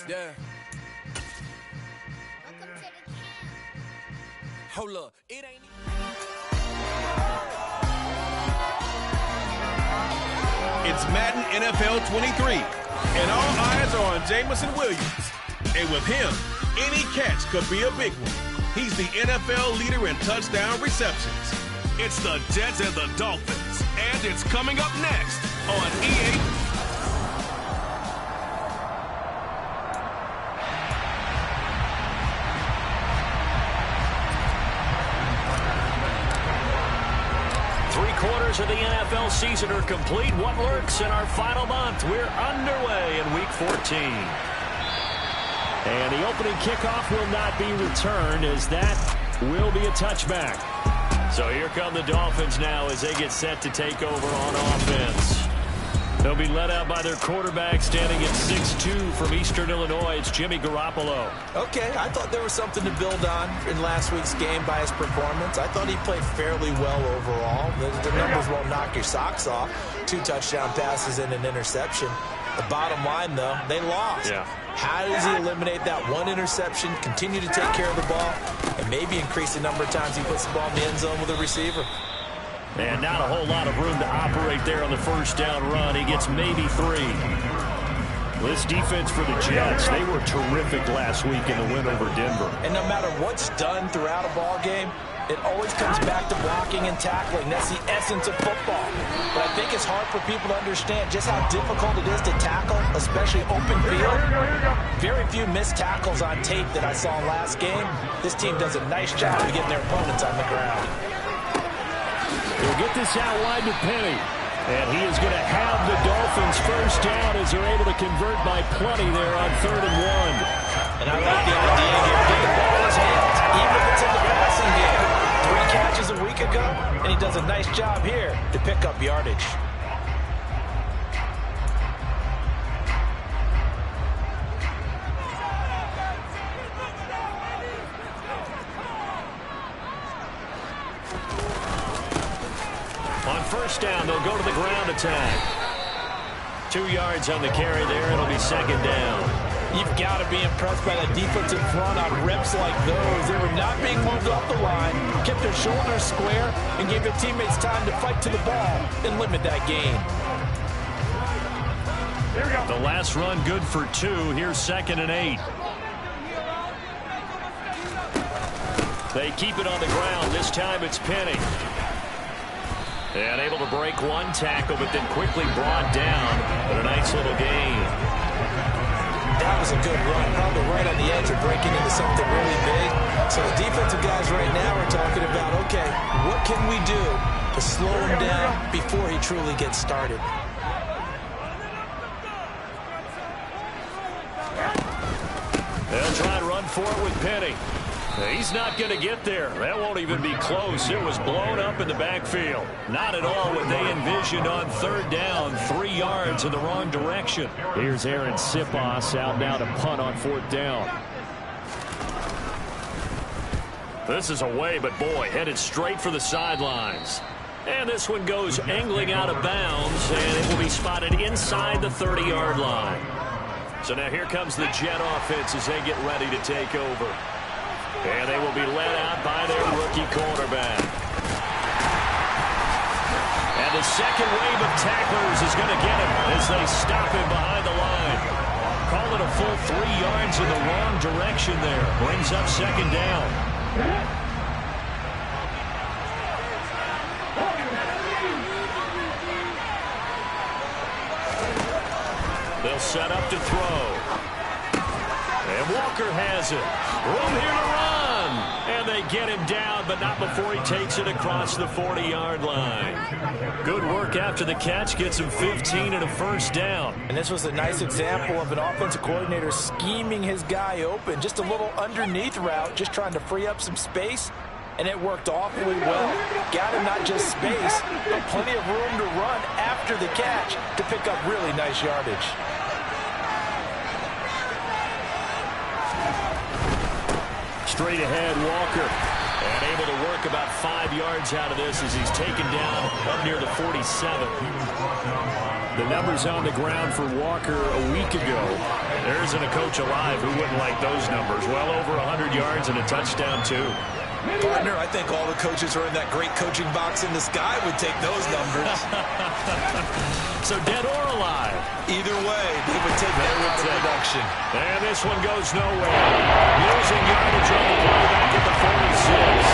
Yeah. Hold up, it ain't. It's Madden NFL 23, and all eyes are on Jameson Williams. And with him, any catch could be a big one. He's the NFL leader in touchdown receptions. It's the Jets and the Dolphins, and it's coming up next on EA. Three-quarters of the NFL season are complete. What lurks in our final month? We're underway in Week 14. And the opening kickoff will not be returned, as that will be a touchback. So here come the Dolphins now as they get set to take over on offense. They'll be led out by their quarterback, standing at 6'2" from Eastern Illinois. It's Jimmy Garoppolo. Okay, I thought there was something to build on in last week's game by his performance. I thought he played fairly well overall. The numbers won't knock your socks off. 2 touchdown passes and an interception. The bottom line, though, they lost. Yeah. How does he eliminate that one interception, continue to take care of the ball, and maybe increase the number of times he puts the ball in the end zone with a receiver? And not a whole lot of room to operate there on the first down run. He gets maybe 3. This defense for the Jets, they were terrific last week in the win over Denver. And no matter what's done throughout a ball game, it always comes back to blocking and tackling. That's the essence of football. But I think it's hard for people to understand just how difficult it is to tackle, especially open field. Very few missed tackles on tape that I saw last game. This team does a nice job of getting their opponents on the ground. They'll get this out wide to Penny. And he is going to have the Dolphins first down as they're able to convert by plenty there on 3rd and 1. And I like the idea here. Get the ball in his hands, even if it's in the passing game. 3 catches a week ago, and he does a nice job here to pick up yardage. On first down, they'll go to the ground attack. 2 yards on the carry there. It'll be 2nd down. You've got to be impressed by the defensive front on reps like those. They were not being moved off the line, kept their shoulders square, and gave their teammates time to fight to the ball and limit that gain. The last run good for 2. Here's 2nd and 8. They keep it on the ground. This time it's Penny. And able to break 1 tackle, but then quickly brought down. But a nice little gain. That was a good run, probably right on the edge of breaking into something really big. So the defensive guys right now are talking about, okay, what can we do to slow him down before he truly gets started? They'll try and run for it with Penny. He's not going to get there. That won't even be close. It was blown up in the backfield. Not at all what they envisioned on 3rd down. 3 yards in the wrong direction. Here's Aaron Siposs out now to punt on 4th down. This is away, but boy, headed straight for the sidelines. And this one goes angling out of bounds, and it will be spotted inside the 30-yard line. So now here comes the Jet offense as they get ready to take over. And they will be led out by their rookie quarterback. And the second wave of tacklers is going to get him as they stop him behind the line. Call it a full 3 yards in the wrong direction there. Brings up 2nd down. They'll set up to throw. And Walker has it. Room here to run. And they get him down, but not before he takes it across the 40-yard line. Good work after the catch. Gets him 15 and a first down. And this was a nice example of an offensive coordinator scheming his guy open. Just a little underneath route, just trying to free up some space. And it worked awfully well. Got him not just space, but plenty of room to run after the catch to pick up really nice yardage. Straight ahead, Walker. And able to work about 5 yards out of this as he's taken down up near the 47. The numbers on the ground for Walker a week ago. There isn't a coach alive who wouldn't like those numbers. Well over 100 yards and a touchdown, too. Partner, I think all the coaches who are in that great coaching box in the sky would take those numbers. So dead or alive? Either way, they would take that out of production. And this one goes nowhere. Losing yardage on the play back at the 46.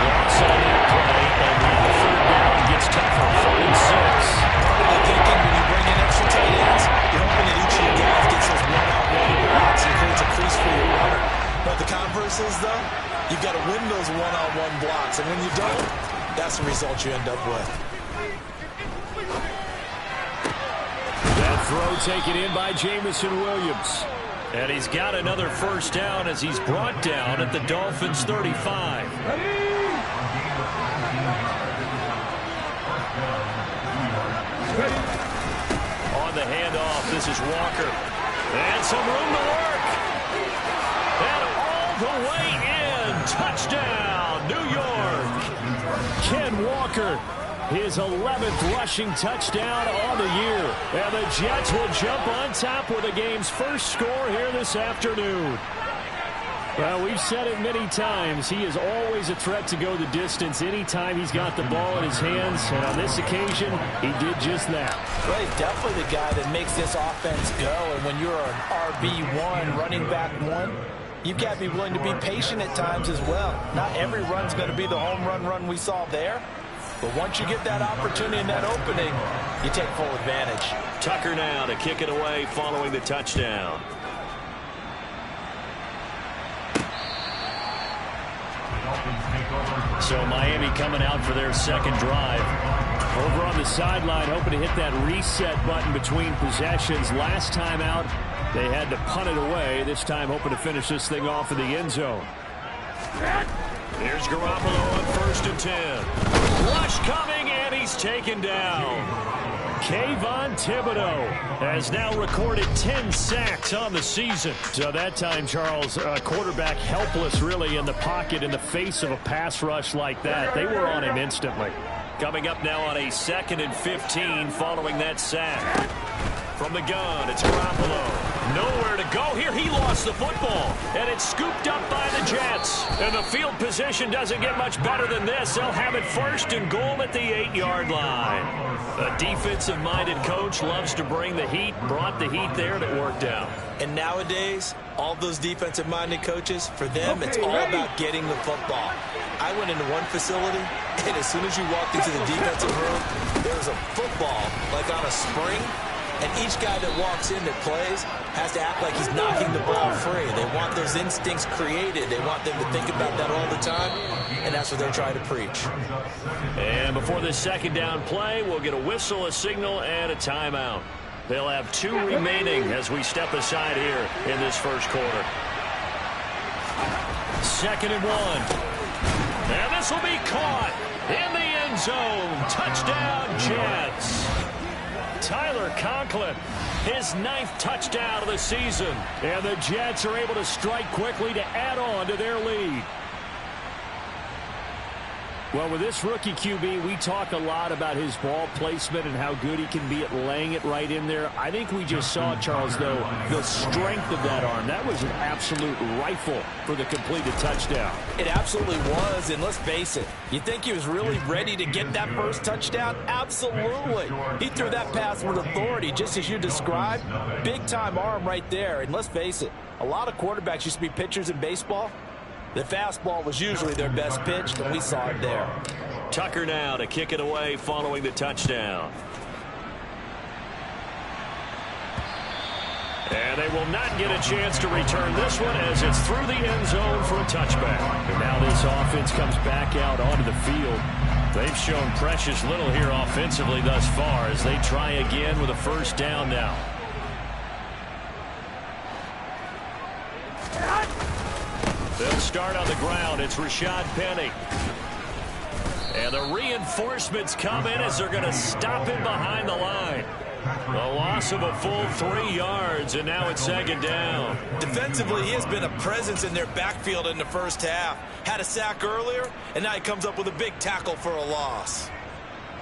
Loss on that play, and now the third down gets tougher. 4 and 6. Probably thinking when you bring in extra tight ends, you're hoping that each of your guys gets those one-on-one blocks and creates a crease for your runner. But the converse is, though, you've got to win those one-on-one blocks, and when you don't, that's the result you end up with. That throw taken in by Jameson Williams. And he's got another first down as he's brought down at the Dolphins' 35. On the handoff, this is Walker. And some room to work. And all the way in. Touchdown, New York. Ken Walker. His 11th rushing touchdown on the year. And the Jets will jump on top with the game's first score here this afternoon. Well, we've said it many times. He is always a threat to go the distance anytime he's got the ball in his hands. And on this occasion, he did just that. Well, he's definitely the guy that makes this offense go. And when you're an RB1, running back 1, you've got to be willing to be patient at times as well. Not every run's going to be the home run we saw there. But once you get that opportunity and that opening, you take full advantage. Tucker now to kick it away following the touchdown. So Miami coming out for their second drive. Over on the sideline, hoping to hit that reset button between possessions. Last time out, they had to punt it away. This time hoping to finish this thing off in the end zone. Here's Garoppolo on 1st and 10. Rush coming, and he's taken down. Kayvon Thibodeau has now recorded 10 sacks on the season. So that time, Charles, quarterback helpless really in the pocket in the face of a pass rush like that. They were on him instantly. Coming up now on a 2nd and 15 following that sack. From the gun, it's Garoppolo. Nowhere to go here. He lost the football, and it's scooped up by the Jets. And the field position doesn't get much better than this. They'll have it 1st and goal at the 8-yard line. A defensive-minded coach loves to bring the heat, brought the heat there, and it worked out. And nowadays, all those defensive-minded coaches, for them, it's all about getting the football. I went into one facility, and as soon as you walked into the defensive room, there was a football, like on a spring. And each guy that walks in that plays has to act like he's knocking the ball free. They want those instincts created. They want them to think about that all the time, and that's what they're trying to preach. And before this second down play, we'll get a whistle, a signal, and a timeout. They'll have 2 remaining as we step aside here in this first quarter. 2nd and 1. And this will be caught in the end zone. Touchdown, Jets. Tyler Conklin, his 9th touchdown of the season. And the Jets are able to strike quickly to add on to their lead. Well, with this rookie QB, we talk a lot about his ball placement and how good he can be at laying it right in there. I think we just saw, Charles, though, the strength of that arm. That was an absolute rifle for the completed touchdown. It absolutely was, and let's face it, you think he was really ready to get that first touchdown? Absolutely. He threw that pass with authority, just as you described. Big-time arm right there, and let's face it, a lot of quarterbacks used to be pitchers in baseball. The fastball was usually their best pitch, and we saw it there. Tucker now to kick it away following the touchdown. And they will not get a chance to return this one as it's through the end zone for a touchback. And now this offense comes back out onto the field. They've shown precious little here offensively thus far as they try again with a first down now. They'll start on the ground. It's Rashad Penny. And the reinforcements come in as they're going to stop him behind the line. A loss of a full 3 yards, and now it's second down. Defensively, he has been a presence in their backfield in the first half. Had a sack earlier, and now he comes up with a big tackle for a loss.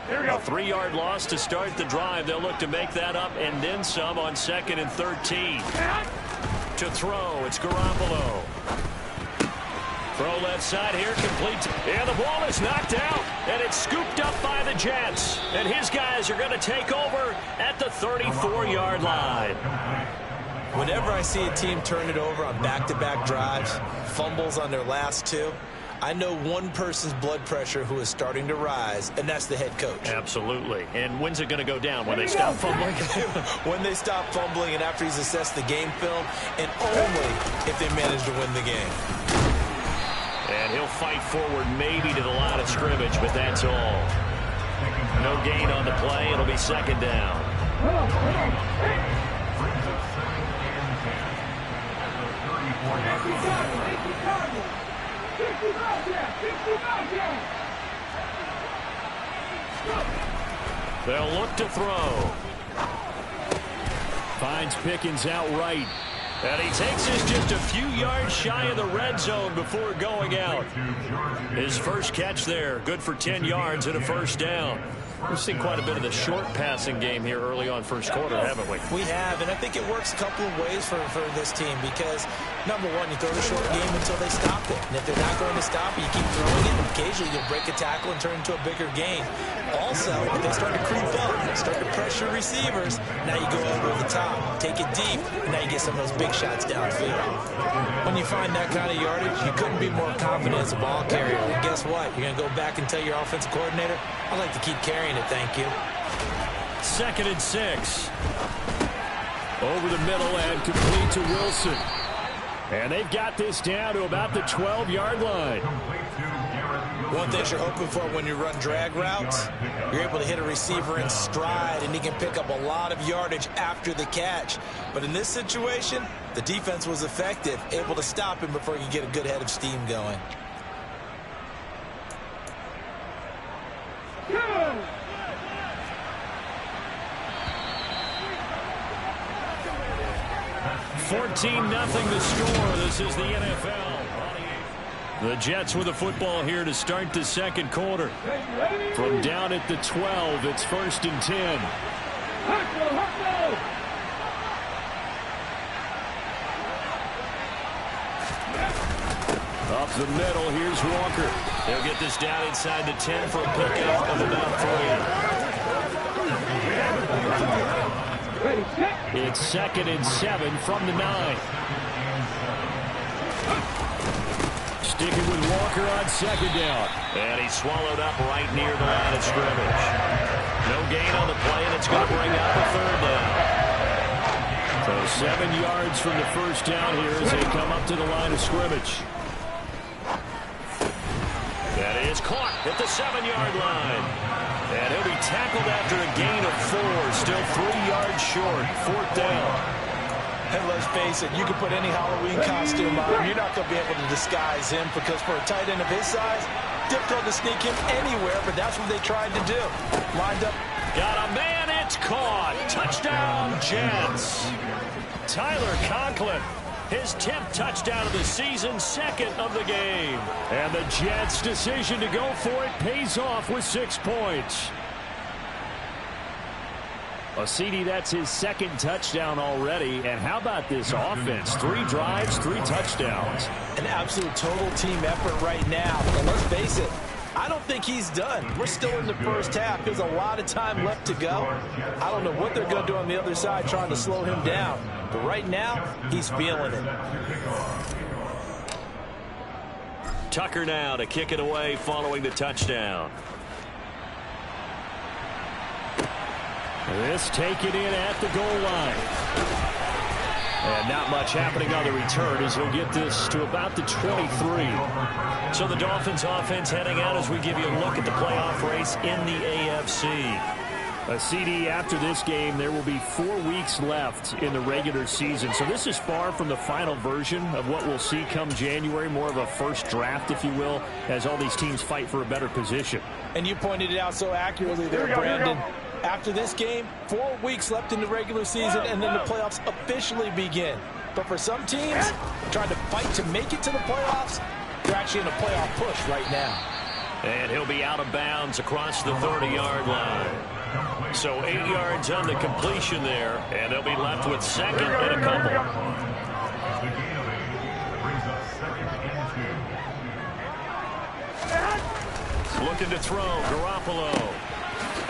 A 3-yard loss to start the drive. They'll look to make that up and then some on 2nd and 13. To throw, it's Garoppolo. Throw left side here, complete. And the ball is knocked out, and it's scooped up by the Jets. And his guys are going to take over at the 34-yard line. Whenever I see a team turn it over on back-to-back drives, fumbles on their last 2, I know one person's blood pressure who is starting to rise, and that's the head coach. Absolutely. And when's it going to go down? When they stop fumbling? When they stop fumbling and after he's assessed the game film, and only if they manage to win the game. And he'll fight forward maybe to the line of scrimmage, but that's all. No gain on the play. It'll be second down. They'll look to throw. Finds Pickens out right. And he takes us just a few yards shy of the red zone before going out. His first catch there, good for 10 yards and a first down. We've seen quite a bit of the short passing game here early on first quarter, haven't we? We have, and I think it works a couple of ways for this team because, number one, you throw the short game until they stop it. And if they're not going to stop it, you keep throwing it, and occasionally you'll break a tackle and turn it into a bigger gain. Also, if they start to creep up, start to pressure receivers, now you go over the top, take it deep, and now you get some of those big shots downfield. When you find that kind of yardage, you couldn't be more confident as a ball carrier. And guess what? You're going to go back and tell your offensive coordinator, I'd like to keep carrying it, thank you. 2nd and 6. Over the middle and complete to Wilson. And they've got this down to about the 12-yard line. One thing you're hoping for when you run drag routes, you're able to hit a receiver in stride, and he can pick up a lot of yardage after the catch. But in this situation, the defense was effective, able to stop him before he could get a good head of steam going. Go! 14-0 the score. This is the NFL. The Jets with the football here to start the second quarter. From down at the 12, it's 1st and 10. Up the middle, here's Walker. They'll get this down inside the 10 for a pickup of about 3. It's 2nd and 7 from the 9. Sticking with Walker on 2nd down. And he's swallowed up right near the line of scrimmage. No gain on the play, and it's going to bring up a 3rd down. So 7 yards from the first down here as they come up to the line of scrimmage. That is caught at the 7-yard line. And he'll be tackled after a gain of 4. Still 3 yards short. 4th down. And let's face it, you can put any Halloween costume on. You're not going to be able to disguise him because for a tight end of his size, difficult to sneak him anywhere, but that's what they tried to do. Lined up. Got a man, it's caught. Touchdown, Jets. Tyler Conklin. His 10th touchdown of the season, 2nd of the game. And the Jets' decision to go for it pays off with 6 points. Well, CD, that's his 2nd touchdown already. And how about this offense? 3 drives, 3 touchdowns. An absolute total team effort right now. And let's face it, I don't think he's done. We're still in the first half. There's a lot of time left to go. I don't know what they're going to do on the other side trying to slow him down. But right now, he's feeling it. Tucker now to kick it away following the touchdown. This taken in at the goal line. And not much happening on the return as he'll get this to about the 23. So the Dolphins offense heading out as we give you a look at the playoff race in the AFC. A CD, after this game, there will be 4 weeks left in the regular season. So this is far from the final version of what we'll see come January, more of a first draft, if you will, as all these teams fight for a better position. And you pointed it out so accurately there, Brandon. After this game, 4 weeks left in the regular season, and then the playoffs officially begin. But for some teams, trying to fight to make it to the playoffs, they're actually in a playoff push right now. And he'll be out of bounds across the 30-yard line. So 8 yards on the completion there, and they'll be left with second and a couple. Looking to throw, Garoppolo.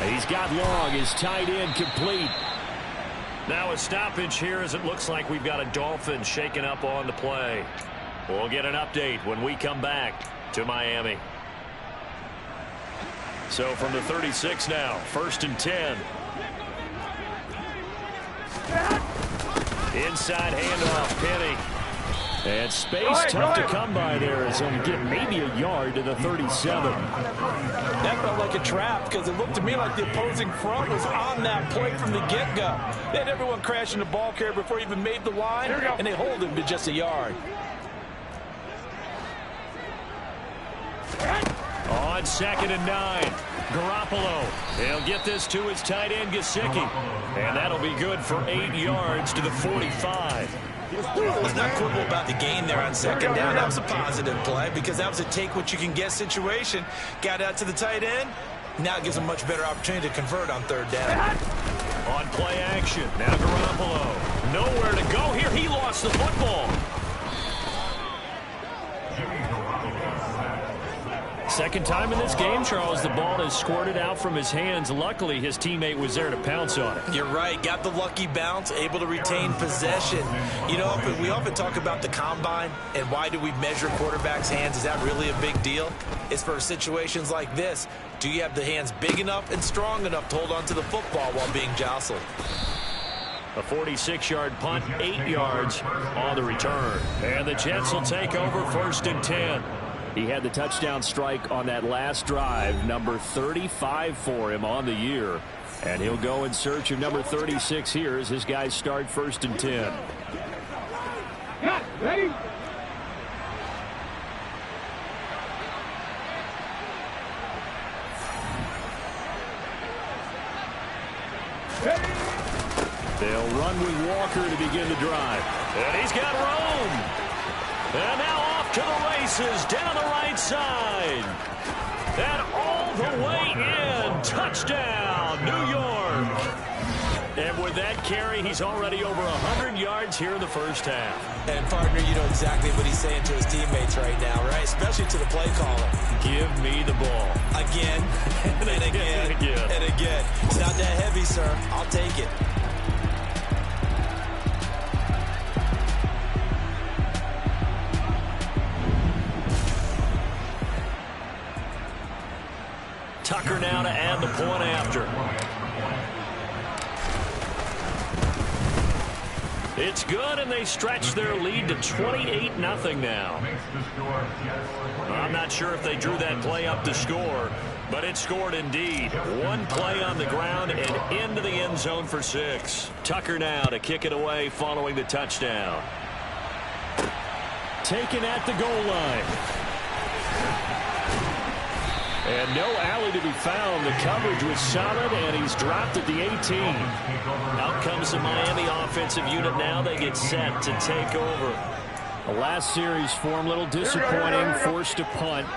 He's got long, his tight end complete. Now a stoppage here as it looks like we've got a Dolphin shaking up on the play. We'll get an update when we come back to Miami. So from the 36 now, 1st and 10. Inside handoff, Penny. And space tough to come by there as he'll get maybe a yard to the 37. That felt like a trap because it looked to me like the opposing front was on that play from the get-go. They had everyone crashing the ball carrier before he even made the line, and they hold him to just a yard. On 2nd and 9, Garoppolo. He'll get this to his tight end, Gesicki. And that'll be good for 8 yards to the 45. Let's not quibble about the gain there on 2nd down. That was a positive play because that was a take-what-you-can-get situation. Got out to the tight end. Now it gives him a much better opportunity to convert on 3rd down. On play action, now Garoppolo. Nowhere to go here. He lost the football. Second time in this game, Charles, the ball has squirted out from his hands. Luckily, his teammate was there to pounce on it. You're right. Got the lucky bounce, able to retain possession. You know, we often talk about the combine and why do we measure quarterbacks' hands. Is that really a big deal? It's for situations like this. Do you have the hands big enough and strong enough to hold on to the football while being jostled? A 46-yard punt, 8 yards on the return. And the Jets will take over 1st and 10. He had the touchdown strike on that last drive, number 35 for him on the year. And he'll go in search of number 36 here as his guys start 1st and 10. Ready? They'll run with Walker to begin the drive. And he's got Rome. And now off to the races down the right side. And all the way in. Touchdown, New York. And with that carry, he's already over 100 yards here in the first half. And, partner, you know exactly what he's saying to his teammates right now, right? Especially to the play caller. Give me the ball. Again, and again, and again. It's not that heavy, sir. I'll take it. Tucker now to add the point after. It's good, and they stretch their lead to 28-0 now. I'm not sure if they drew that play up to score, but it scored indeed. One play on the ground and into the end zone for 6. Tucker now to kick it away following the touchdown. Taken at the goal line. And no alley to be found. The coverage was solid, and he's dropped at the 18. Out comes the Miami offensive unit now. They get set to take over. The last series for him, a little disappointing, forced to punt.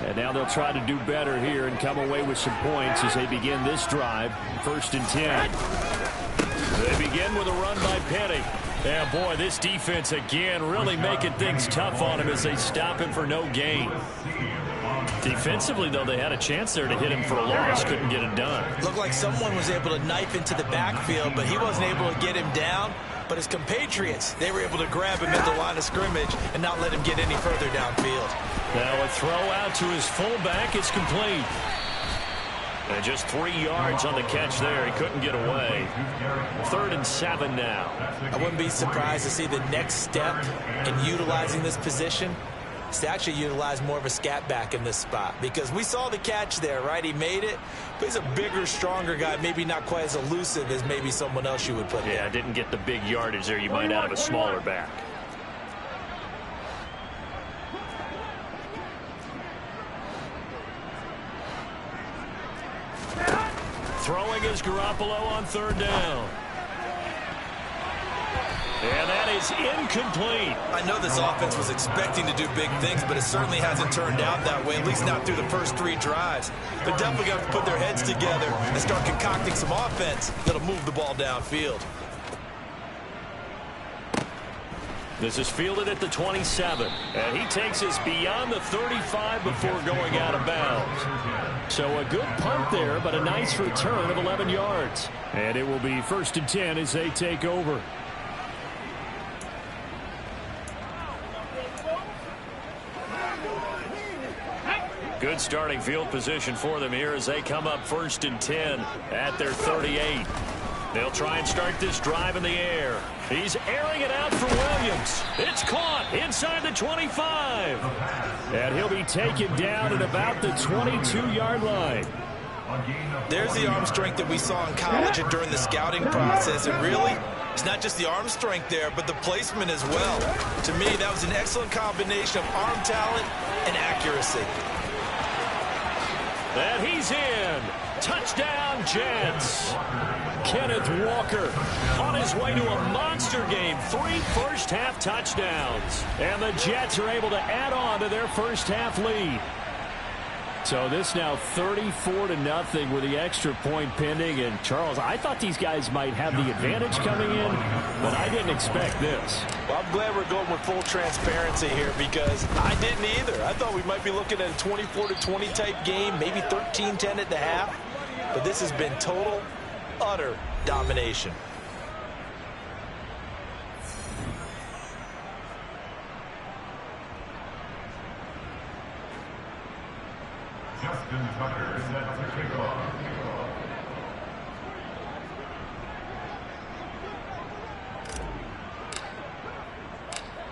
And now they'll try to do better here and come away with some points as they begin this drive. 1st and 10. They begin with a run by Penny. Yeah, boy, this defense again really making things tough on him as they stop him for no gain. Defensively, though, they had a chance there to hit him for a loss. Couldn't get it done. Looked like someone was able to knife into the backfield, but he wasn't able to get him down. But his compatriots, they were able to grab him at the line of scrimmage and not let him get any further downfield. Now a throw out to his fullback is complete. And just 3 yards on the catch there. He couldn't get away. 3rd and 7 now. I wouldn't be surprised to see the next step in utilizing this position is to actually utilize more of a scat back in this spot, because we saw the catch there, right? He made it, but he's a bigger, stronger guy, maybe not quite as elusive as maybe someone else you would put in. Yeah, didn't get the big yardage there you might out of a smaller back. Throwing is Garoppolo on third down. And that is incomplete. I know this offense was expecting to do big things, but it certainly hasn't turned out that way, at least not through the first 3 drives. They're definitely going to have to put their heads together and start concocting some offense that'll move the ball downfield. This is fielded at the 27, and he takes us beyond the 35 before going out of bounds. So a good punt there, but a nice return of 11 yards. And it will be 1st and 10 as they take over. Good starting field position for them here as they come up 1st and 10 at their 38. They'll try and start this drive in the air. He's airing it out for Williams. It's caught inside the 25. And he'll be taken down at about the 22-yard line. There's the arm strength that we saw in college and during the scouting process. And really, it's not just the arm strength there, but the placement as well. To me, that was an excellent combination of arm talent and accuracy. And he's in. Touchdown, Jets. Kenneth Walker on his way to a monster game. 3 first-half touchdowns. And the Jets are able to add on to their first-half lead. So this now 34-0 with the extra point pending. And, Charles, I thought these guys might have the advantage coming in, but I didn't expect this. Well, I'm glad we're going with full transparency here because I didn't either. I thought we might be looking at a 24-20 type game, maybe 13-10 at the half. But this has been total, utter domination. Justin Tucker set to kick off.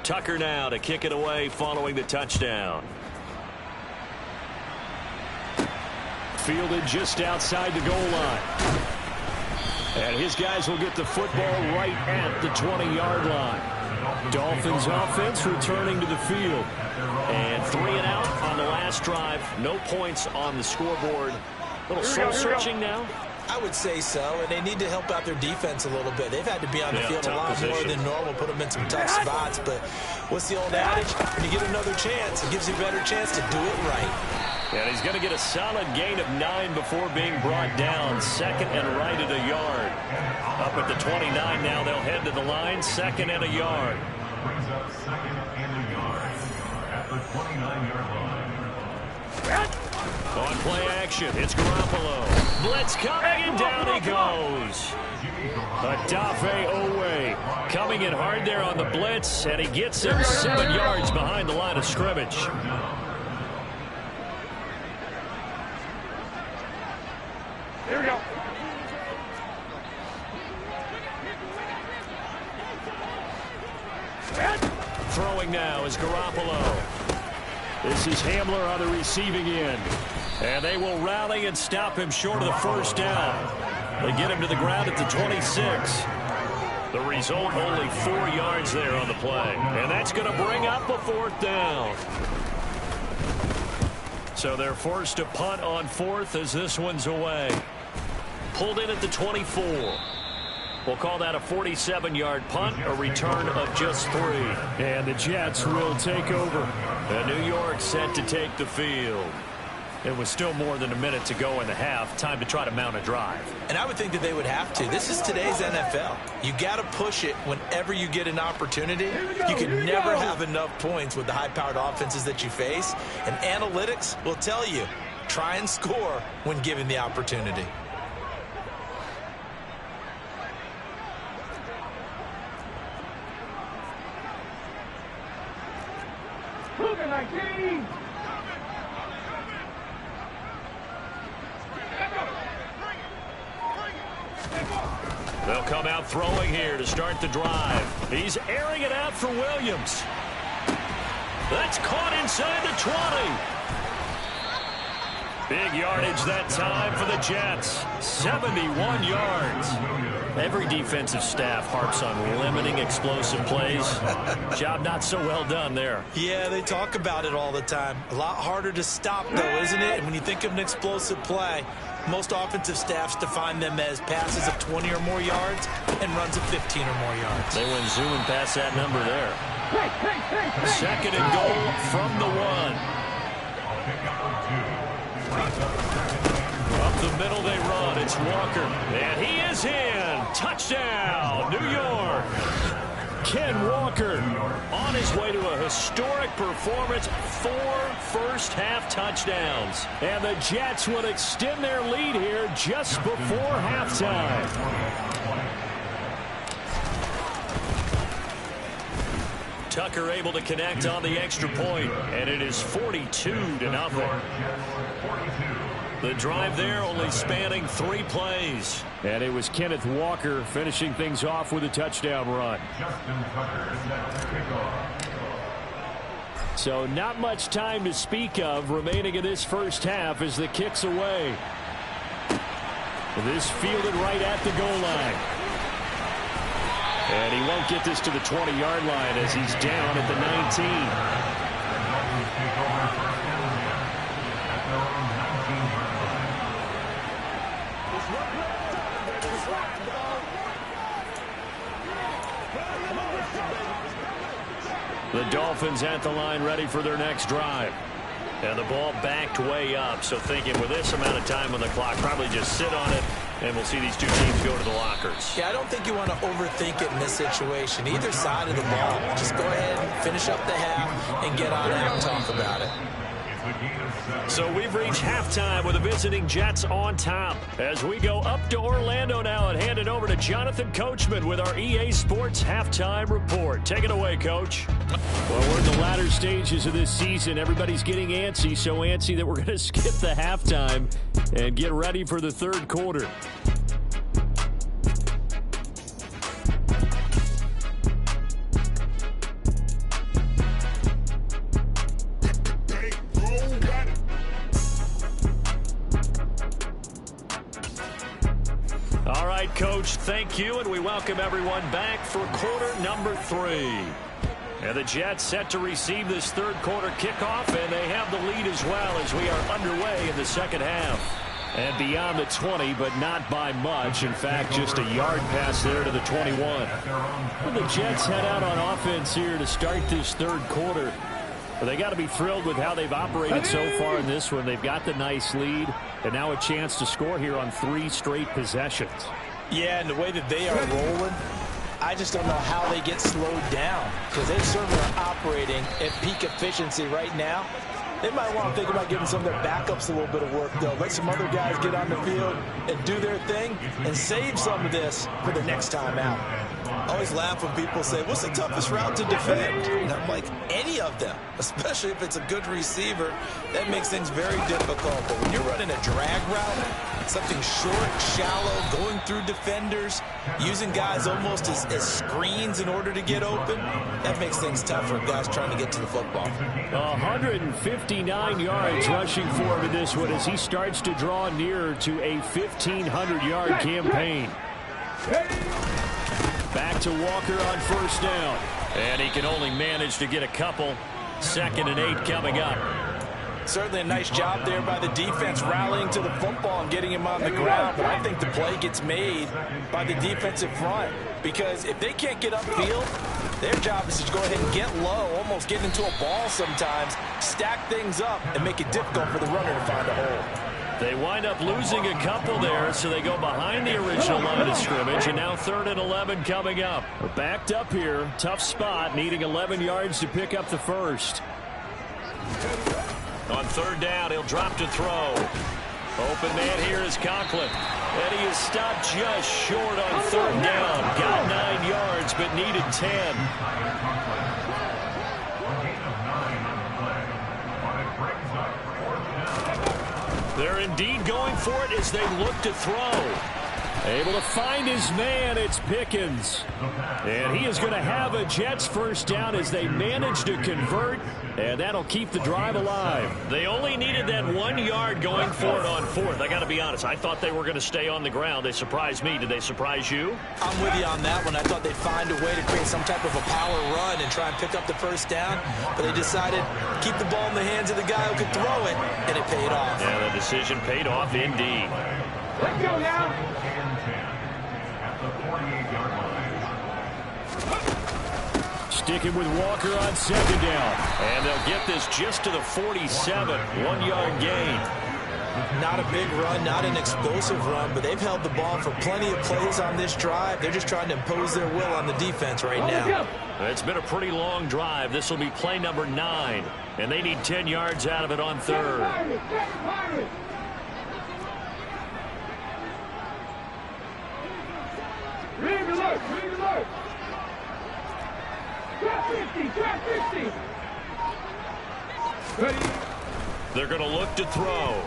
Tucker now to kick it away following the touchdown. Fielded just outside the goal line. And his guys will get the football right at the 20-yard line. Dolphins offense returning to the field. And 3 and out on the last drive. No points on the scoreboard. A little soul-searching now. I would say so, and they need to help out their defense a little bit. They've had to be on the field a lot more than normal, put them in some tough spots. But what's the old adage? When you get another chance, it gives you a better chance to do it right. And he's going to get a solid gain of 9 before being brought down. 2nd and right at a yard. Up at the 29 now, they'll head to the line. 2nd and a yard. Brings up 2nd and a yard at the 29-yard line. On play action, it's Garoppolo. Blitz coming, and down he goes. Odafe Owe coming in hard there on the blitz, and he gets him 7 yards behind the line of scrimmage. Here we go. Throwing now is Garoppolo. This is Hamler on the receiving end. And they will rally and stop him short of the first down. They get him to the ground at the 26. The result, only 4 yards there on the play. And that's going to bring up a 4th down. So they're forced to punt on 4th as this one's away. Pulled in at the 24. We'll call that a 47-yard punt, a return of just 3. And the Jets will take over. And New York set to take the field. It was still more than a minute to go in the half. Time to try to mount a drive. And I would think that they would have to. This is today's NFL. You got to push it whenever you get an opportunity. You can never have enough points with the high-powered offenses that you face. And analytics will tell you, try and score when given the opportunity. They'll come out throwing here to start the drive. He's airing it out for Williams. That's caught inside the 20. Big yardage that time for the Jets. 71 yards. Every defensive staff harps on limiting explosive plays. Job not so well done there. Yeah, they talk about it all the time. A lot harder to stop, though, isn't it? And when you think of an explosive play, Most offensive staffs define them as passes of 20 or more yards and runs of 15 or more yards. They went zooming past that number there. Second and goal from the 1. Up the middle they run. It's Walker. And he is in. Touchdown, New York. Ken Walker on his way to a historic performance. 4 first-half touchdowns. And the Jets will extend their lead here just before halftime. Tucker able to connect on the extra point, and it is 42-0. The drive there only spanning 3 plays. And it was Kenneth Walker finishing things off with a touchdown run. So not much time to speak of remaining in this first half as the kick's away. This fielded right at the goal line. And he won't get this to the 20-yard line as he's down at the 19. The Dolphins at the line ready for their next drive. And the ball backed way up. So thinking with this amount of time on the clock, probably just sit on it, and we'll see these two teams go to the lockers. Yeah, I don't think you want to overthink it in this situation. Either side of the ball. Just go ahead and finish up the half and get on out and talk about it. So we've reached halftime with the visiting Jets on top. As we go up to Orlando now and hand it over to Jonathan Coachman with our EA Sports Halftime Report. Take it away, Coach. Well, we're in the latter stages of this season. Everybody's getting antsy, so antsy that we're going to skip the halftime and get ready for the third quarter. All right, Coach, thank you, and we welcome everyone back for quarter number 3. And the Jets set to receive this third quarter kickoff, and they have the lead as well as we are underway in the second half. And beyond the 20, but not by much. In fact, just a yard pass there to the 21. Well, the Jets head out on offense here to start this third quarter. Well, they got to be thrilled with how they've operated so far in this one. They've got the nice lead, and now a chance to score here on 3 straight possessions. Yeah, and the way that they are rolling, I just don't know how they get slowed down, because they certainly are operating at peak efficiency right now. They might want to think about giving some of their backups a little bit of work, though. Let some other guys get on the field and do their thing and save some of this for the next time out. I always laugh when people say, what's the toughest route to defend? And I'm like, any of them, especially if it's a good receiver. That makes things very difficult. But when you're running a drag route, something short, shallow, going through defenders, using guys almost as screens in order to get open, that makes things tough for guys trying to get to the football. 159 yards rushing for him in this one as he starts to draw nearer to a 1,500-yard campaign. Back to Walker on first down. And he can only manage to get a couple. 2nd and 8 coming up. Certainly a nice job there by the defense rallying to the football and getting him on the ground. But I think the play gets made by the defensive front, because if they can't get upfield, their job is to go ahead and get low, almost get into a ball sometimes, stack things up, and make it difficult for the runner to find a hole. They wind up losing a couple there, so they go behind the original line of scrimmage, and now 3rd and 11 coming up. We're backed up here. Tough spot, needing 11 yards to pick up the first. On 3rd down, he'll drop to throw. Open man here is Conklin. And he is stopped just short on 3rd down. Got 9 yards, but needed 10. They're indeed going for it as they look to throw. Able to find his man. It's Pickens. And he is going to have a Jets first down as they manage to convert. And that'll keep the drive alive. They only needed that 1 yard going for it on fourth. I got to be honest. I thought they were going to stay on the ground. They surprised me. Did they surprise you? I'm with you on that one. I thought they'd find a way to create some type of a power run and try and pick up the first down. But they decided to keep the ball in the hands of the guy who could throw it. And it paid off. Yeah, the decision paid off indeed. Let's go now. At the 48-yard line. Sticking with Walker on second down. And they'll get this just to the 47. 1 yard gain. Not a big run, not an explosive run, but they've held the ball for plenty of plays on this drive. They're just trying to impose their will on the defense right now. It's been a pretty long drive. This will be play number 9. And they need 10 yards out of it on third. Read alert, read alert. Trap 50, trap 50. Ready? They're going to look to throw.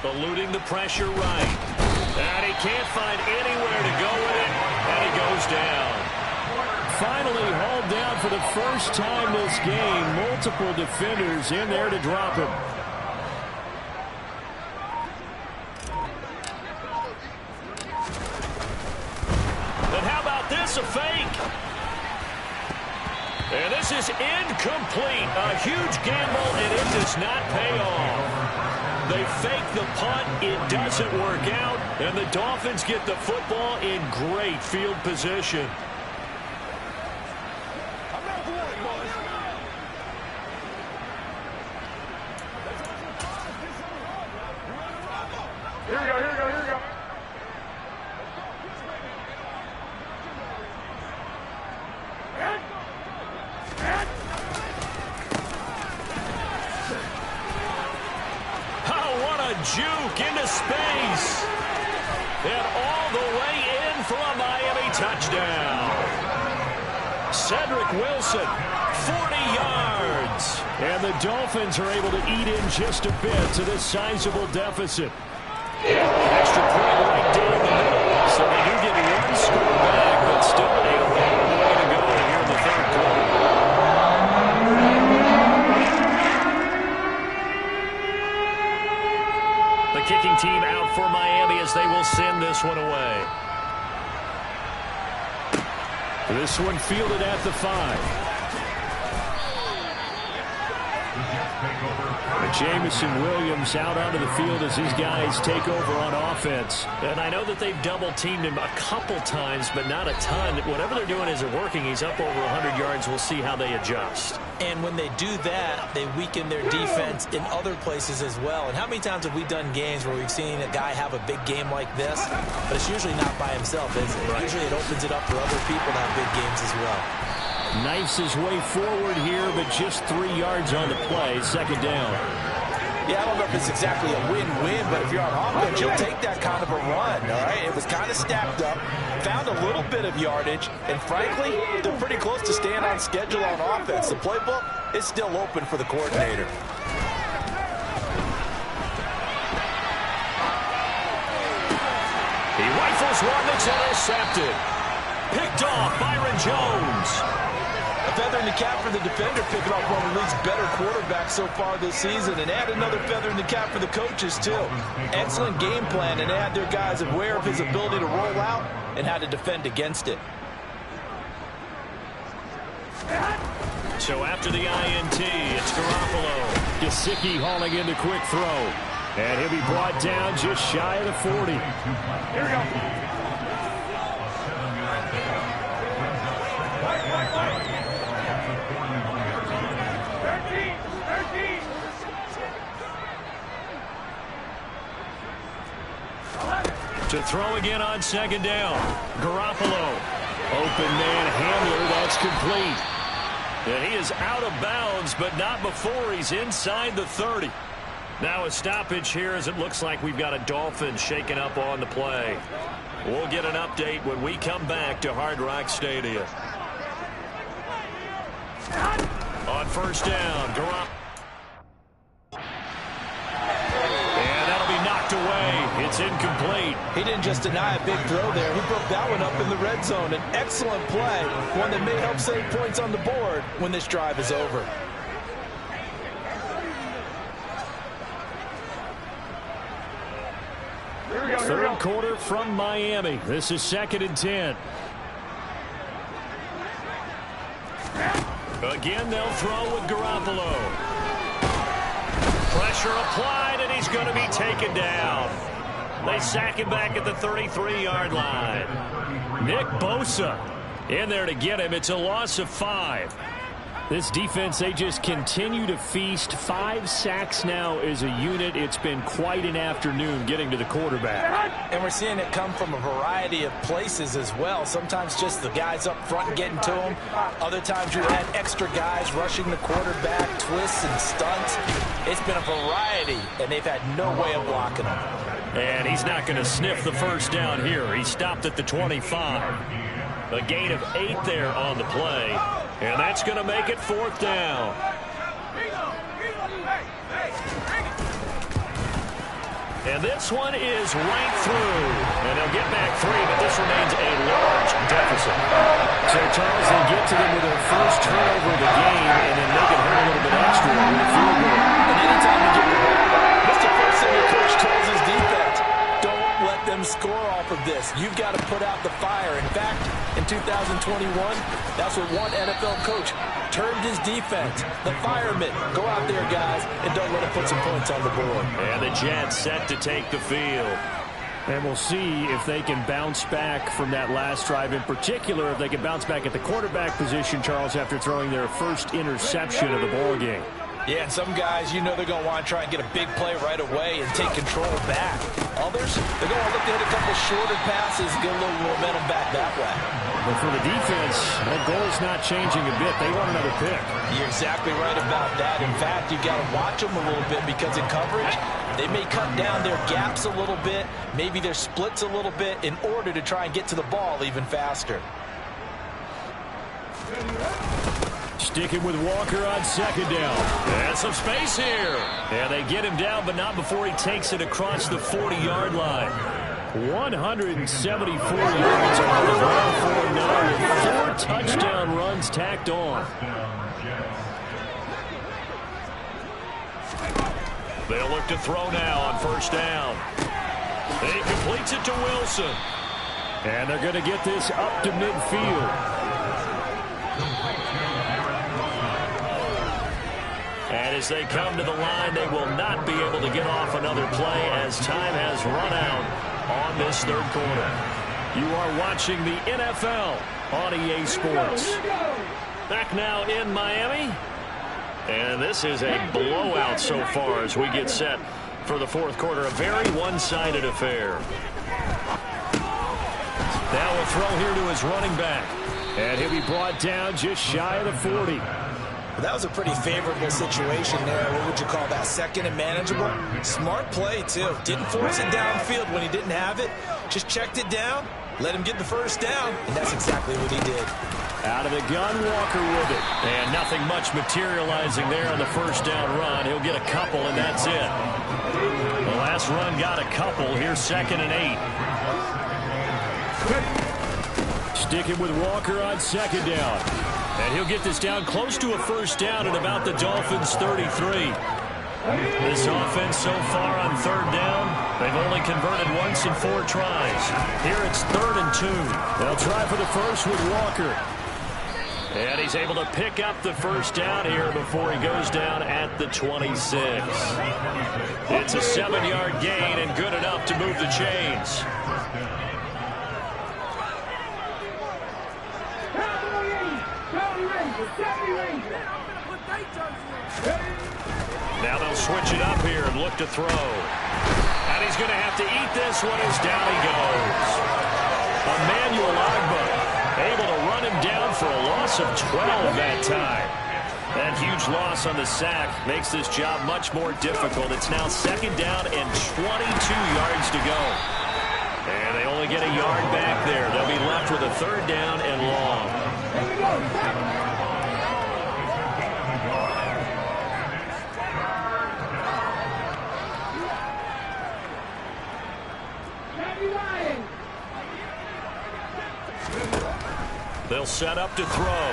Eluding the pressure right. And he can't find anywhere to go with it. And he goes down. Finally hauled down for the first time this game. Multiple defenders in there to drop him. And how about this, a fake? And this is incomplete. A huge gamble, and it does not pay off. They fake the punt. It doesn't work out. And the Dolphins get the football in great field position. Here we go, here we go, here we go. Juke into space. And all the way in for a Miami touchdown. Cedric Wilson, 40 yards. And the Dolphins are able to eat in just a bit to this sizable deficit. Extra point right down the middle. So they do get one score back, but still a long way to go here in the third quarter. Kicking team out for Miami as they will send this one away. This one fielded at the 5. Jamison Williams out onto the field as his guys take over on offense. And I know that they've double-teamed him a couple times, but not a ton. Whatever they're doing isn't working. He's up over 100 yards. We'll see how they adjust. And when they do that, they weaken their defense in other places as well. And how many times have we done games where we've seen a guy have a big game like this, but it's usually not by himself, is it? Right. Usually it opens it up for other people to have big games as well. Knifes his way forward here, but just 3 yards on the play. Second down. Yeah, I don't know if it's exactly a win-win, but if you're on offense, you'll take that kind of a run, all right? It was kind of stacked up, found a little bit of yardage, and frankly, they're pretty close to staying on schedule on offense. The playbook is still open for the coordinator. He rifles one that's intercepted. Picked off Byron Jones. A feather in the cap for the defender, picking off one of the league's better quarterbacks so far this season, and add another feather in the cap for the coaches, too. Excellent game plan, and add their guys aware of his ability to roll out and how to defend against it. So after the INT, it's Garoppolo. Gesicki hauling in the quick throw. And he'll be brought down just shy of the 40. Here we go. To throw again on second down. Garoppolo. Open man Hamler, that's complete. And he is out of bounds, but not before he's inside the 30. Now a stoppage here as it looks like we've got a Dolphin shaken up on the play. We'll get an update when we come back to Hard Rock Stadium. On first down, Garoppolo. And that'll be knocked away. It's It's incomplete. He didn't just deny a big throw there. He broke that one up in the red zone. An excellent play, one that may help save points on the board when this drive is over. Third quarter from Miami. This is 2nd and 10. Again, they'll throw with Garoppolo. Pressure applied, and he's going to be taken down. They sack him back at the 33-yard line. Nick Bosa in there to get him. It's a loss of 5. This defense, they just continue to feast. 5 sacks now as a unit. It's been quite an afternoon getting to the quarterback. And we're seeing it come from a variety of places as well. Sometimes just the guys up front getting to him. Other times you had extra guys rushing the quarterback, twists and stunts. It's been a variety, and they've had no way of blocking him. And he's not going to sniff the first down here. He stopped at the 25. A gain of 8 there on the play. And that's going to make it 4th down. And this one is right through. And they'll get back 3, but this remains a large deficit. So, Charles, they get to them with their first turnover of the game and then make it hurt a little bit extra with a field goal. And anytime you get the ball, that's the first thing the coach tells his defense. Don't let them score off of this. You've got to put out the fire. In fact, in 2021, that's what one NFL coach termed his defense. The firemen. Go out there, guys, and don't let them put some points on the board. And the Jets set to take the field. And we'll see if they can bounce back from that last drive. In particular, if they can bounce back at the quarterback position, Charles, after throwing their first interception of the ball game. Yeah, and some guys, you know they're going to want to try and get a big play right away and take control back. Others, they're going to look to hit a couple shorter passes, get a little momentum back that way. But for the defense, that goal's not changing a bit. They want another pick. You're exactly right about that. In fact, you've got to watch them a little bit because in coverage, they may cut down their gaps a little bit, maybe their splits a little bit in order to try and get to the ball even faster. Sticking with Walker on 2nd down. And some space here. And they get him down, but not before he takes it across the 40-yard line. 174 yards on the ground for him now with 4 touchdown runs tacked on. They'll look to throw now on 1st down. He completes it to Wilson. And they're going to get this up to midfield. And as they come to the line, they will not be able to get off another play as time has run out on this 3rd quarter. You are watching the NFL on EA Sports. Back now in Miami. And this is a blowout so far as we get set for the 4th quarter. A very one-sided affair. Now a throw here to his running back. And he'll be brought down just shy of the 40. Well, that was a pretty favorable situation there. What would you call that? 2nd and manageable? Smart play, too. Didn't force it downfield when he didn't have it. Just checked it down, let him get the 1st down, and that's exactly what he did. Out of the gun, Walker with it. And nothing much materializing there on the 1st down run. He'll get a couple, and that's it. The last run got a couple. Here's 2nd and 8. Sticking with Walker on 2nd down. And he'll get this down close to a 1st down at about the Dolphins' 33. This offense so far on 3rd down, they've only converted once in 4 tries. Here it's 3rd and 2. They'll try for the first with Walker. And he's able to pick up the 1st down here before he goes down at the 26. It's a 7-yard gain and good enough to move the chains. Now they'll switch it up here and look to throw. And he's going to have to eat this one as down he goes. Emmanuel Ogbah able to run him down for a loss of 12 that time. That huge loss on the sack makes this job much more difficult. It's now 2nd down and 22 yards to go. And they only get a yard back there. They'll be left with a 3rd down and long. They'll set up to throw.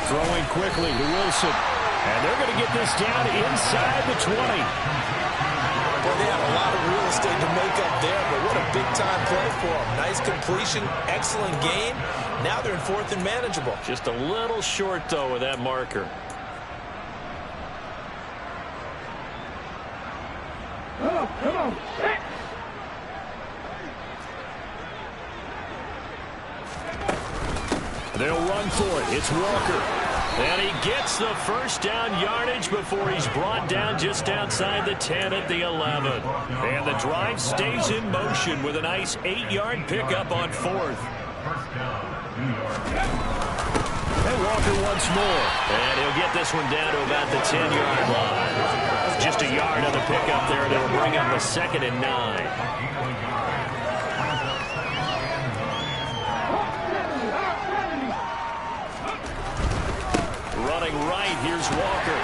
Throwing quickly to Wilson. And they're going to get this down inside the 20. Well, they have a lot of real estate to make up there, but what a big-time play for them. Nice completion, excellent game. Now they're in 4th and manageable. Just a little short, though, with that marker. Come on. They'll run for it. It's Walker. And he gets the first down yardage before he's brought down just outside the 10 at the 11. And the drive stays in motion with a nice 8-yard pickup on 4th. And Walker once more. And he'll get this one down to about the 10-yard line. Just a yard on the pickup there. They'll bring up a 2nd and 9. Running right, here's Walker.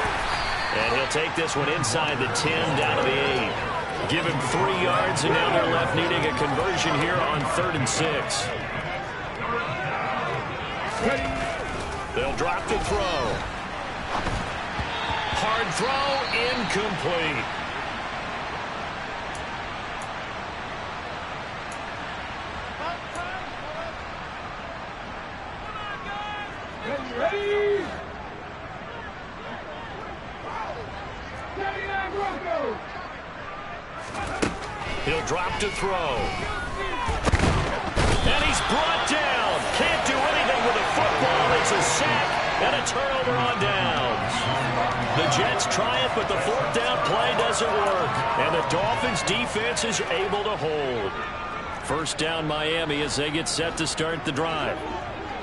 And he'll take this one inside the 10, down to the 8. Give him 3 yards, and now they're left needing a conversion here on 3rd and 6. They'll drop to throw. Hard throw, incomplete. Ready? 79 Broncos. He'll drop to throw. And he's brought down. Can't do anything with a football. It's a sack and a turnover on downs. The Jets triumph, but the 4th down play doesn't work. And the Dolphins defense is able to hold. First down Miami as they get set to start the drive.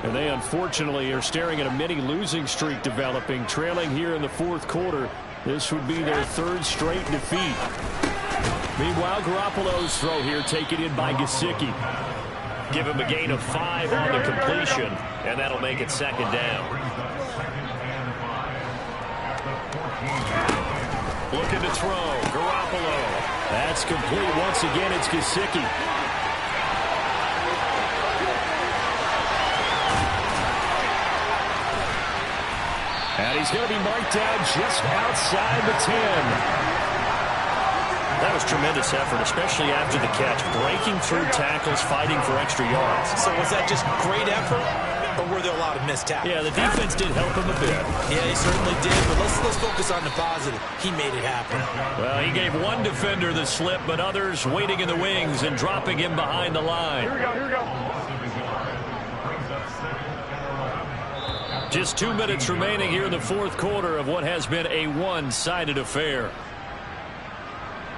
And they unfortunately are staring at a mini losing streak developing, trailing here in the 4th quarter. This would be their 3rd straight defeat. Meanwhile, Garoppolo's throw here taken in by Gesicki. Give him a gain of 5 on the completion, and that'll make it 2nd down. Looking to throw, Garoppolo. That's complete. Once again, it's Gesicki. And he's going to be marked down just outside the 10. That was tremendous effort, especially after the catch. Breaking through tackles, fighting for extra yards. So was that just great effort, or were there a lot of missed tackles? Yeah, the defense did help him a bit. Yeah, he certainly did, but let's focus on the positive. He made it happen. Well, he gave one defender the slip, but others waiting in the wings and dropping him behind the line. Here we go. Just 2 minutes remaining here in the 4th quarter of what has been a one-sided affair.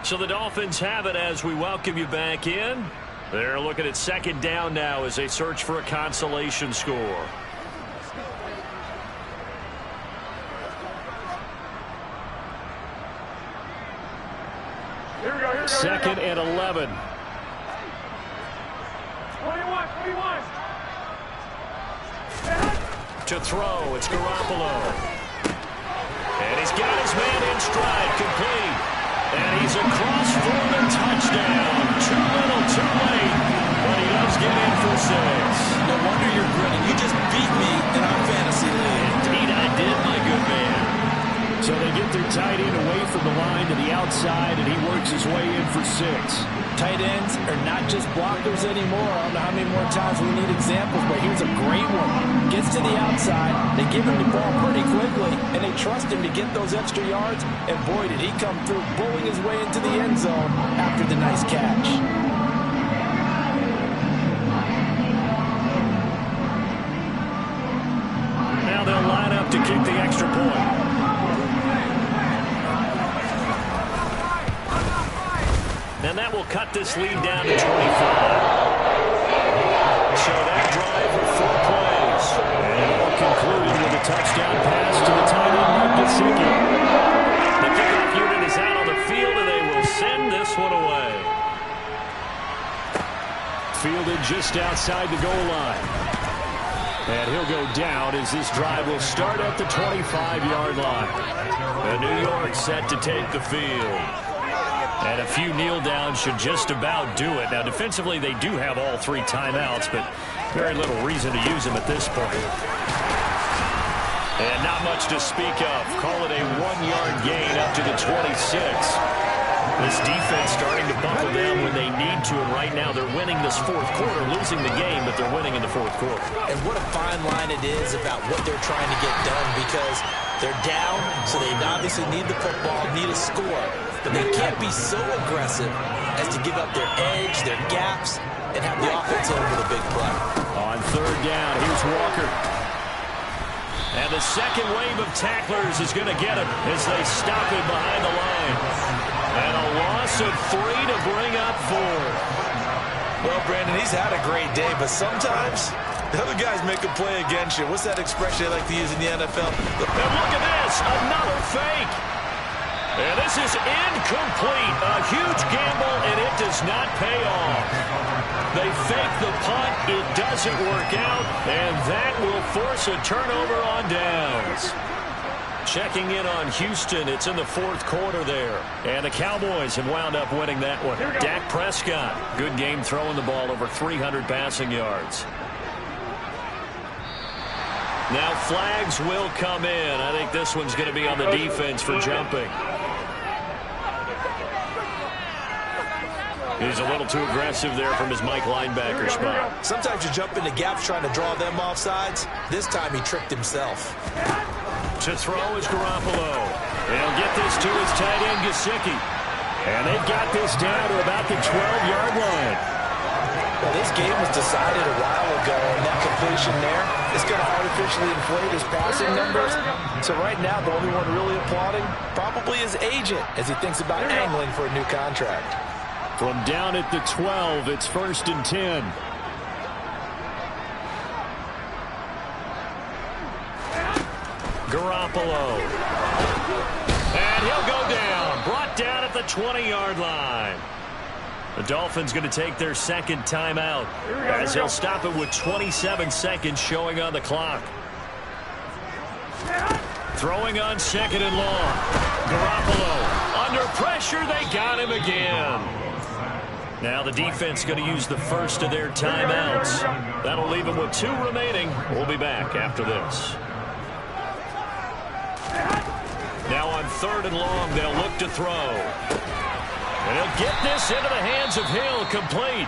So the Dolphins have it as we welcome you back in. They're looking at 2nd down now as they search for a consolation score. Here we go. 2nd and 11. 21. To throw, it's Garoppolo. And he's got his man in stride, complete. And he's across for the touchdown. Too little, too late. But he does get in for 6. No wonder you're grinning. You just beat me in our fantasy league. Indeed I did, my good man. So they get their tight end away from the line to the outside, and he works his way in for 6. Tight ends are not just blockers anymore. I don't know how many more times we need examples, but here's a great one. Gets to the outside, they give him the ball pretty quickly, and they trust him to get those extra yards, and boy, did he come through, bowling his way into the end zone after the nice catch. Now they'll line up to kick the extra point. And that will cut this lead down to 25. So that drive with 4 plays. And it all concluded with a touchdown pass to the tight end, Mike Gesicki. The kickoff unit is out on the field, and they will send this one away. Fielded just outside the goal line. And he'll go down as this drive will start at the 25-yard line. And New York set to take the field. And a few kneel downs should just about do it. Now, defensively, they do have all 3 timeouts, but very little reason to use them at this point. And not much to speak of. Call it a 1-yard gain up to the 26. This defense starting to buckle down when they need to, and right now they're winning this fourth quarter, losing the game, but they're winning in the fourth quarter. And what a fine line it is about what they're trying to get done, because they're down, so they obviously need the football, need a score, but they can't be so aggressive as to give up their edge, their gaps, and have the offense over the big play. On third down, here's Walker. And the second wave of tacklers is going to get him as they stop him behind the line. And a loss of 3 to bring up 4. Well, Brandon, he's had a great day, but sometimes the other guys make a play against you. What's that expression they like to use in the NFL? And look at this, another fake. And this is incomplete. A huge gamble, and it does not pay off. They fake the punt. It doesn't work out, and that will force a turnover on downs. Checking in on Houston. It's in the fourth quarter there. And the Cowboys have wound up winning that one. Dak Prescott, good game throwing the ball, over 300 passing yards. Now flags will come in. I think this one's going to be on the defense for jumping. He's a little too aggressive there from his Mike linebacker spot. Sometimes you jump into gaps trying to draw them off sides. This time he tricked himself. To throw is Garoppolo. He'll get this to his tight end, Gesicki. And they've got this down to about the 12-yard line. Well, this game was decided a while ago, and that completion there is going to artificially inflate his passing numbers. So right now, the only one really applauding probably his agent as he thinks about angling for a new contract. From down at the 12, it's 1st and 10. Garoppolo. And he'll go down. Brought down at the 20-yard line. The Dolphins going to take their second timeout as he'll stop it with 27 seconds showing on the clock. Throwing on 2nd and long. Garoppolo. Under pressure, they got him again. Now the defense going to use the first of their timeouts. That'll leave them with 2 remaining. We'll be back after this. Now on 3rd and long, they'll look to throw. And he'll get this into the hands of Hill, complete.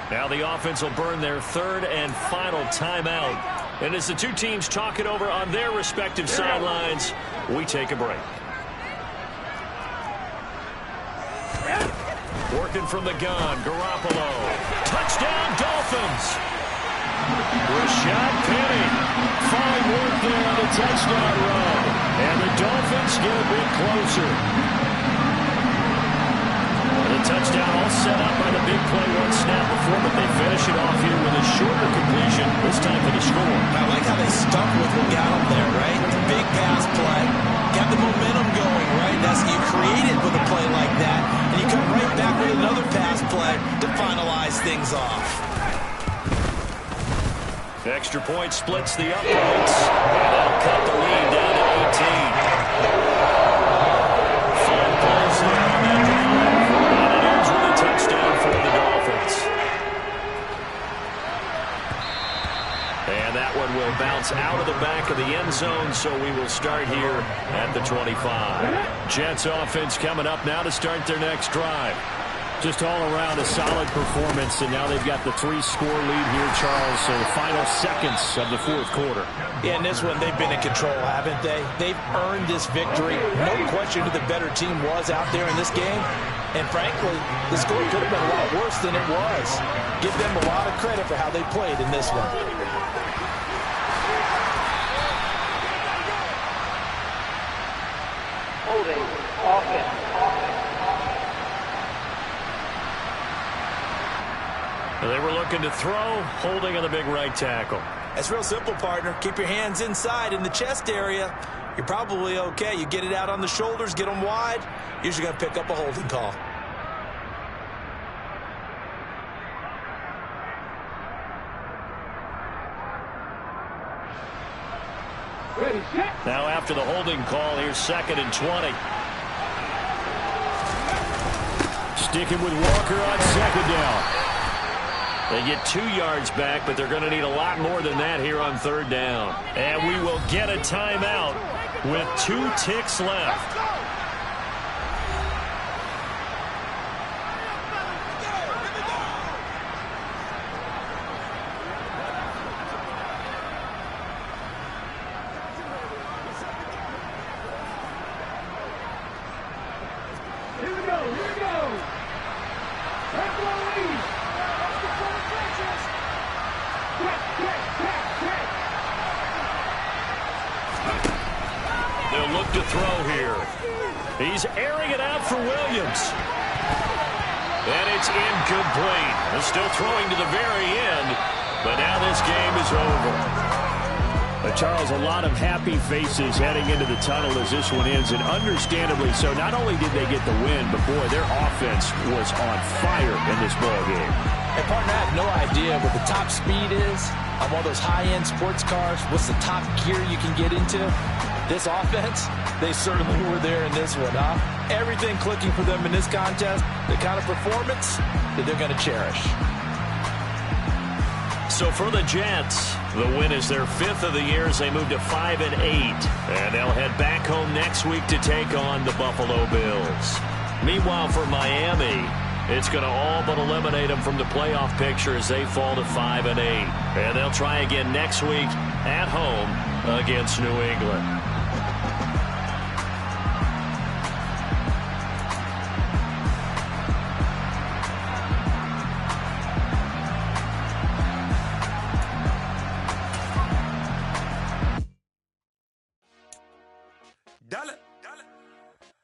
Now the offense will burn their 3rd and final timeout. And as the 2 teams talk it over on their respective sidelines, we take a break. Working from the gun, Garoppolo. Touchdown, Dolphins. Rashad Penny. Fine work there on the touchdown run. And the Dolphins get a bit closer. The touchdown all set up by the big play one snap before, but they finish it off here with a shorter completion, this time for the score. I like how they stuck with what got them there, right? The big pass play. Got the momentum going, right? That's you create it with a play like that, and you come right back with another pass play to finalize things off. The extra point splits the uprights, and that'll cut the lead down to 18. 5 plays there on that drive, and it ends with a touchdown for the Dolphins. And that one will bounce out of the back of the end zone, so we will start here at the 25. Jets offense coming up now to start their next drive. Just all around a solid performance, and now they've got the 3-score lead here, Charles, so the final seconds of the fourth quarter. Yeah, in this one, they've been in control, haven't they? They've earned this victory. No question who the better team was out there in this game. And frankly, the score could have been a lot worse than it was. Give them a lot of credit for how they played in this one. Holding offense. They were looking to throw, holding on the big right tackle. It's real simple, partner. Keep your hands inside in the chest area. You're probably okay. You get it out on the shoulders, get them wide. Usually going to pick up a holding call. Ready, set. Now after the holding call, here's 2nd and 20. Sticking with Walker on second down. They get 2 yards back, but they're going to need a lot more than that here on third down. And we will get a timeout with 2 ticks left. They'll look to throw here. He's airing it out for Williams. And it's incomplete. They're still throwing to the very end, but now this game is over. Charles, a lot of happy faces heading into the tunnel as this one ends, and understandably so. Not only did they get the win, but boy, their offense was on fire in this ball game. Hey, partner, I have no idea what the top speed is on one of those high-end sports cars. What's the top gear you can get into? This offense, they certainly were there in this one, huh? Everything clicking for them in this contest, the kind of performance that they're going to cherish. So for the Jets, the win is their 5th of the year as they move to 5-8. And they'll head back home next week to take on the Buffalo Bills. Meanwhile, for Miami, it's going to all but eliminate them from the playoff picture as they fall to 5-8. And they'll try again next week at home against New England. Dale.